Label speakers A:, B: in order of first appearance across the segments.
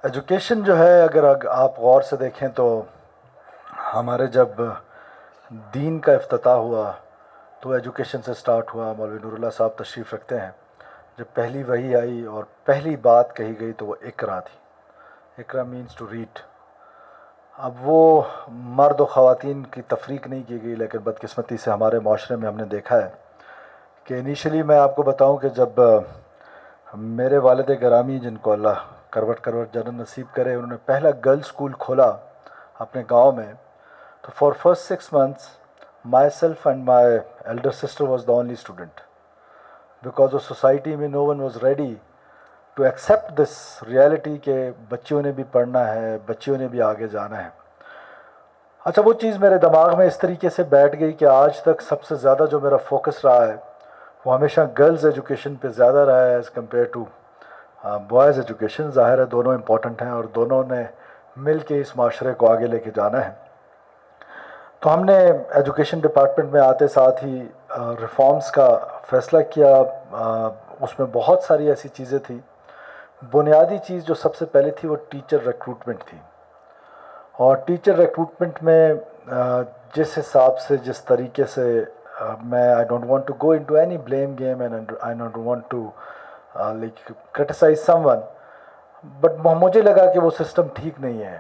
A: Education جو ہے اگر آپ غور سے دیکھیں تو ہمارے جب دین کا افتتاح ہوا تو ایجوکیشن سے سٹارٹ ہوا. مولوی نور اللہ صاحب تشریف رکھتے ہیں. جب پہلی وحی آئی اور پہلی بات کہی گئی تو وہ اقرا تھی. اقرا مینس ٹو ریڈ. اب وہ مرد و خواتین کی تفریق نہیں کی گئی، لیکن بدقسمتی سے ہمارے معاشرے میں ہم نے دیکھا ہے کہ انیشلی میں آپ کو بتاؤں کہ جب میرے والد گرامی جن کو اللہ کروٹ کروٹ جنت نصیب کرے، انہوں نے پہلا گرلز اسکول کھولا اپنے گاؤں میں، تو for first 6 months myself and my elder sister was the only student, because of society میں no one was ready to accept this reality کہ بچیوں نے بھی پڑھنا ہے، بچیوں نے بھی آگے جانا ہے. اچھا، وہ چیز میرے دماغ میں اس طریقے سے بیٹھ گئی کہ آج تک سب سے زیادہ جو میرا فوکس رہا ہے وہ ہمیشہ گرلز ایجوکیشن پہ زیادہ رہا ہے as compare to boys education. ظاہر ہے دونوں امپورٹنٹ ہیں اور دونوں نے مل کے اس معاشرے کو آگے لے کے جانا ہے. تو ہم نے ایجوکیشن ڈپارٹمنٹ میں آتے ساتھ ہی ریفارمز کا فیصلہ کیا. اس میں بہت ساری ایسی چیزیں تھیں. بنیادی چیز جو سب سے پہلے تھی وہ ٹیچر ریکروٹمنٹ تھی. اور ٹیچر ریکروٹمنٹ میں جس حساب سے جس طریقے سے میں I don't want to go into any blame game and I don't want to like criticise someone, but مجھے لگا کہ وہ سسٹم ٹھیک نہیں ہے.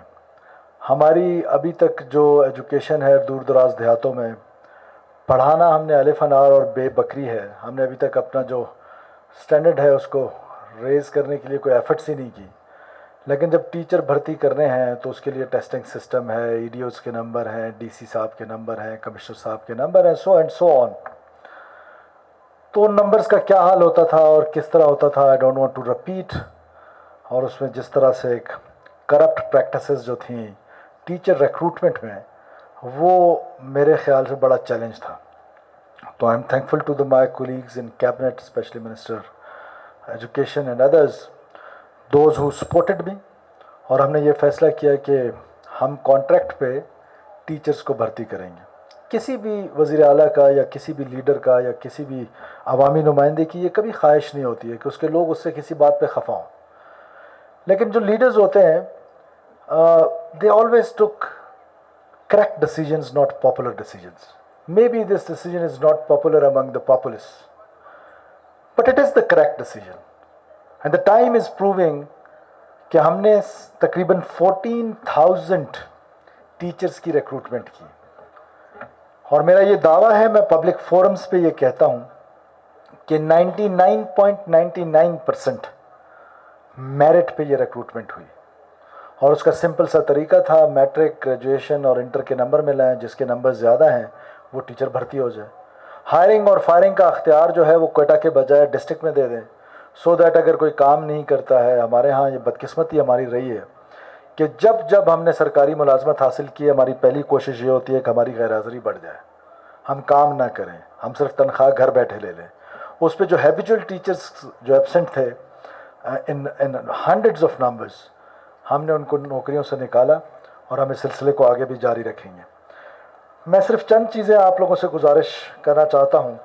A: ہماری ابھی تک جو ایجوکیشن ہے دور دراز دیہاتوں میں، پڑھانا ہم نے الف انار اور بے بکری ہے. ہم نے ابھی تک اپنا جو سٹینڈرڈ ہے اس کو ریز کرنے کے لیے کوئی ایفرٹس ہی نہیں کی. لیکن جب ٹیچر بھرتی کرنے ہیں تو اس کے لیے ٹیسٹنگ سسٹم ہے، ای ڈی اوز کے نمبر ہیں، ڈی سی صاحب کے نمبر ہیں، کمشنر صاحب کے نمبر ہیں، سو اینڈ سو آن. تو ان نمبرز کا کیا حال ہوتا تھا اور کس طرح ہوتا تھا I don't want to repeat. اور اس میں جس طرح سے ایک کرپٹ پریکٹسز جو تھیں ٹیچر ریکروٹمنٹ میں، وہ میرے خیال سے بڑا چیلنج تھا. تو I am thankful to my colleagues in cabinet, especially minister education and others, those who supported me. اور ہم نے یہ فیصلہ کیا کہ ہم کانٹریکٹ پہ ٹیچرز کو بھرتی کریں گے. کسی بھی وزیر اعلیٰ کا یا کسی بھی لیڈر کا یا کسی بھی عوامی نمائندے کی یہ کبھی خواہش نہیں ہوتی ہے کہ اس کے لوگ اس سے کسی بات پہ خفا ہوں. لیکن جو لیڈرز ہوتے ہیں they always take correct decisions, not popular decisions. May be this decision is not popular among the populace, but it is the correct decision. And the time is proving کہ ہم نے تقریباً 14,000 ٹیچرز کی recruitment کی. اور میرا یہ دعویٰ ہے، میں پبلک فورمز پہ یہ کہتا ہوں کہ 99.99% میرٹ پہ یہ ریکروٹمنٹ ہوئی. اور اس کا سمپل سا طریقہ تھا، میٹرک، گریجویشن اور انٹر کے نمبر میں لائیں. جس کے نمبر زیادہ ہیں وہ ٹیچر بھرتی ہو جائے. ہائرنگ اور فائرنگ کا اختیار جو ہے وہ کوئٹہ کے بجائے ڈسٹرکٹ میں دے دیں، سو دیٹ اگر کوئی کام نہیں کرتا ہے. ہمارے ہاں یہ بدقسمتی ہماری رہی ہے کہ جب ہم نے سرکاری ملازمت حاصل کی، ہماری پہلی کوشش یہ ہوتی ہے کہ ہماری غیر حاضری بڑھ جائے، ہم کام نہ کریں، ہم صرف تنخواہ گھر بیٹھے لے لیں. اس پہ جو ہیبیچول ٹیچرز جو ایبسنٹ تھے ان ہنڈریڈز آف نمبرز، ہم نے ان کو نوکریوں سے نکالا اور ہم اس سلسلے کو آگے بھی جاری رکھیں گے. میں صرف چند چیزیں آپ لوگوں سے گزارش کرنا چاہتا ہوں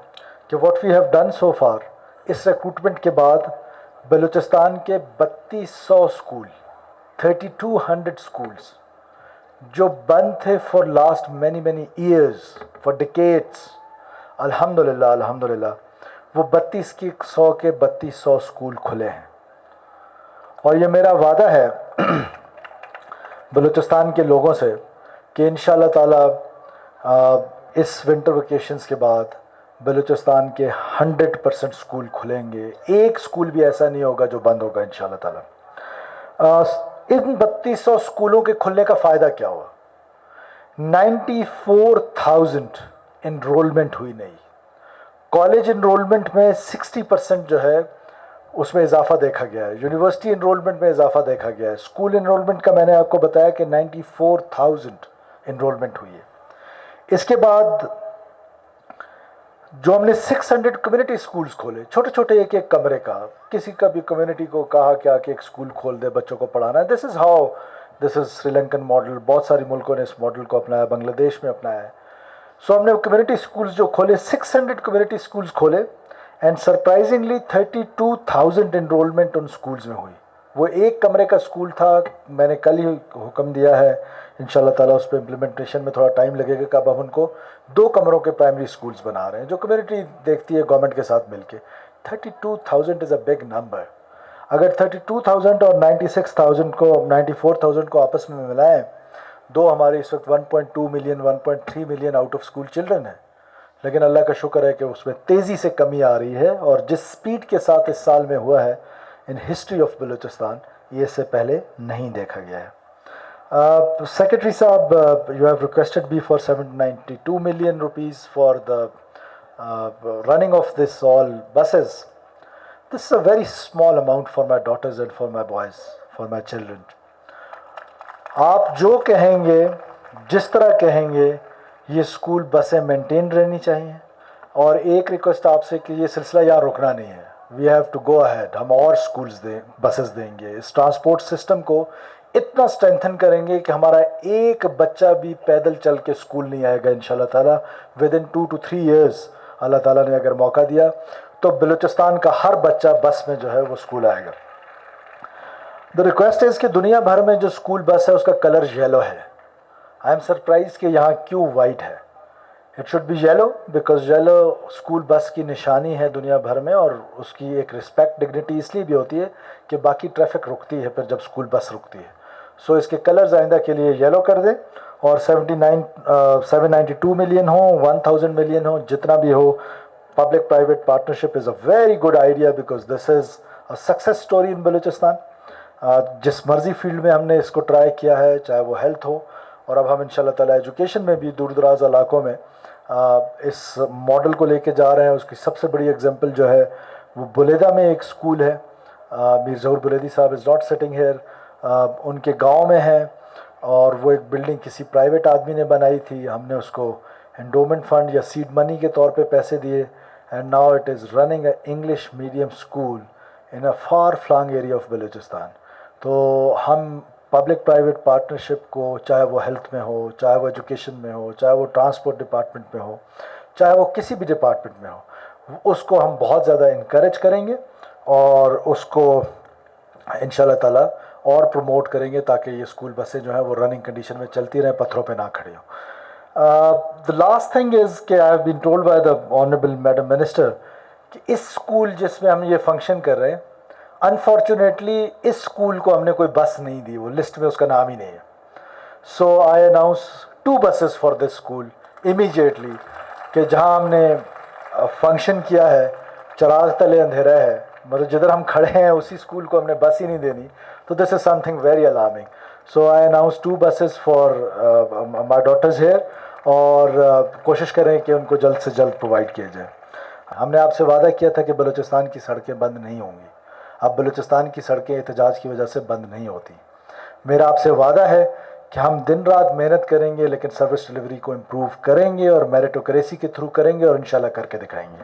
A: کہ what we have done so far. اس ریکروٹمنٹ کے بعد بلوچستان کے 3200 اسکول، 3200 اسکولز جو بند تھے for last many years, for decades, الحمدللہ وہ 3200 کے 3200 اسکول کھلے ہیں. اور یہ میرا وعدہ ہے بلوچستان کے لوگوں سے کہ انشاءاللہ تعالی اس ونٹر ویکیشنز کے بعد بلوچستان کے 100% اسکول کھلیں گے. ایک اسکول بھی ایسا نہیں ہوگا جو بند ہوگا انشاءاللہ تعالی. ان 3200 اسکولوں کے کھلنے کا فائدہ کیا ہوا؟ 94,000 انرولمنٹ ہوئی نئی. کالج انرولمنٹ میں 60% جو ہے اس میں اضافہ دیکھا گیا ہے. یونیورسٹی انرولمنٹ میں اضافہ دیکھا گیا ہے. اسکول انرولمنٹ کا میں نے آپ کو بتایا کہ 94,000 انرولمنٹ ہوئی ہے. اس کے بعد جو ہم نے 600 کمیونٹی اسکولز کھولے، چھوٹے چھوٹے ایک کمرے کا، کسی کا بھی کمیونٹی کو کہا کیا کہ ایک اسکول کھول دے، بچوں کو پڑھانا ہے. دس از سری لنکن ماڈل. بہت ساری ملکوں نے اس ماڈل کو اپنایا، بنگلہ دیش میں اپنایا ہے. سو ہم نے کمیونٹی اسکولز جو کھولے، 600 کمیونٹی اسکولز کھولے، and surprisingly 32,000 enrolment in schools میں ہوئی. وہ ایک کمرے کا اسکول تھا، میں نے کل ہی حکم دیا ہے انشاءاللہ تعالیٰ اس پہ امپلیمنٹیشن میں تھوڑا ٹائم لگے گا کہ اب ہم ان کو 2 کمروں کے پرائمری اسکولز بنا رہے ہیں جو کمیونٹی دیکھتی ہے گورنمنٹ کے ساتھ مل کے. 32,000 از اے بگ نمبر. اگر 32,000 اور 96,000 کو 94,000 کو آپس میں ملائیں، دو ہمارے اس وقت 1.2 million 1.3 million out of school children ہیں. لیکن اللہ کا شکر ہے کہ اس میں تیزی سے کمی آ رہی ہے، اور جس سپیڈ کے ساتھ اس سال میں ہوا ہے ان ہسٹری آف بلوچستان، یہ اس سے پہلے نہیں دیکھا گیا ہے. سیکرٹری صاحب، you have requested me for 792 million rupees for the running of this all buses. This is a very small amount for my daughters and for my boys, for my children. آپ جو کہیں گے، جس طرح کہیں گے، یہ اسکول بسیں مینٹین رہنی چاہیے. اور ایک ریکویسٹ آپ سے کہ یہ سلسلہ یہاں رکنا نہیں ہے. We have to go ahead. ہم اور اسکولز بسز دیں گے. اس ٹرانسپورٹ سسٹم کو اتنا اسٹرینتھن کریں گے کہ ہمارا ایک بچہ بھی پیدل چل کے اسکول نہیں آئے گا انشاءاللہ تعالیٰ. ود ان 2 to 3 years اللہ تعالیٰ نے اگر موقع دیا تو بلوچستان کا ہر بچہ بس میں جو ہے وہ اسکول آئے گا. دا ریکویسٹ از کہ دنیا بھر میں جو اسکول بس ہے اس کا کلر یلو ہے. آئی ایم سرپرائز کہ یہاں کیوں وائٹ ہے. It should be yellow because yellow school bus کی نشانی ہے دنیا بھر میں، اور اس کی ایک رسپیکٹ ڈگنیٹی اس لیے بھی ہوتی ہے کہ باقی ٹریفک رکتی ہے پھر جب اسکول بس رکتی ہے. سو اس کے کلرز آئندہ کے لیے یلو کر دیں. اور 792 ملین ہوں، 1000 ملین ہوں، جتنا بھی ہو، public private partnership is a very good idea because this is a success story in Balochistan. جس مرضی فیلڈ میں ہم نے اس کو ٹرائی کیا ہے، چاہے وہ ہیلتھ ہو، اور اب ہم انشاءاللہ تعالیٰ ایجوکیشن میں بھی دور دراز علاقوں میں اس ماڈل کو لے کے جا رہے ہیں. اس کی سب سے بڑی اگزامپل جو ہے وہ بلیدہ میں ایک اسکول ہے. میر ظہور بلیدی صاحب از ناٹ سٹنگ ہیئر. ان کے گاؤں میں ہے، اور وہ ایک بلڈنگ کسی پرائیویٹ آدمی نے بنائی تھی. ہم نے اس کو انڈومنٹ فنڈ یا سیڈ منی کے طور پہ پیسے دیے، and now it is running A English medium school in a for flung area of Balochistan. تو ہم پبلک پرائیویٹ پارٹنرشپ کو، چاہے وہ ہیلتھ میں ہو، چاہے وہ ایجوکیشن میں ہو، چاہے وہ ٹرانسپورٹ ڈپارٹمنٹ میں ہو، چاہے وہ کسی بھی ڈپارٹمنٹ میں ہو، اس کو ہم بہت زیادہ انکریج کریں گے اور اس کو انشاءاللہ تعالیٰ اور پروموٹ کریں گے تاکہ یہ اسکول بسیں جو ہیں وہ رننگ کنڈیشن میں چلتی رہیں، پتھروں پہ نہ کھڑی ہوں. دا لاسٹ تھنگ از کہ I have been told by the honourable madam minister کہ اس اسکول جس میں ہم یہ فنکشن کر رہے ہیں، انفارچونیٹلی اس اسکول کو ہم نے کوئی بس نہیں دی، وہ لسٹ میں اس کا نام ہی نہیں ہے. So I announce 2 buses for this school immediately, کہ جہاں ہم نے فنکشن کیا ہے چراغ تلے اندھیرا ہے، مطلب جدھر ہم کھڑے ہیں اسی اسکول کو ہم نے بس ہی نہیں دینی. تو this is something very alarming. So I announce 2 buses for my daughters here, اور کوشش کریں کہ ان کو جلد سے جلد پرووائڈ کیا جائے. ہم نے آپ سے وعدہ کیا تھا کہ بلوچستان کی سڑکیں بند نہیں ہوں گی. اب بلوچستان کی سڑکیں احتجاج کی وجہ سے بند نہیں ہوتی. میرا آپ سے وعدہ ہے کہ ہم دن رات محنت کریں گے، لیکن سروس ڈلیوری کو امپروو کریں گے اور میریٹوکریسی کے تھرو کریں گے، اور انشاءاللہ کر کے دکھائیں گے.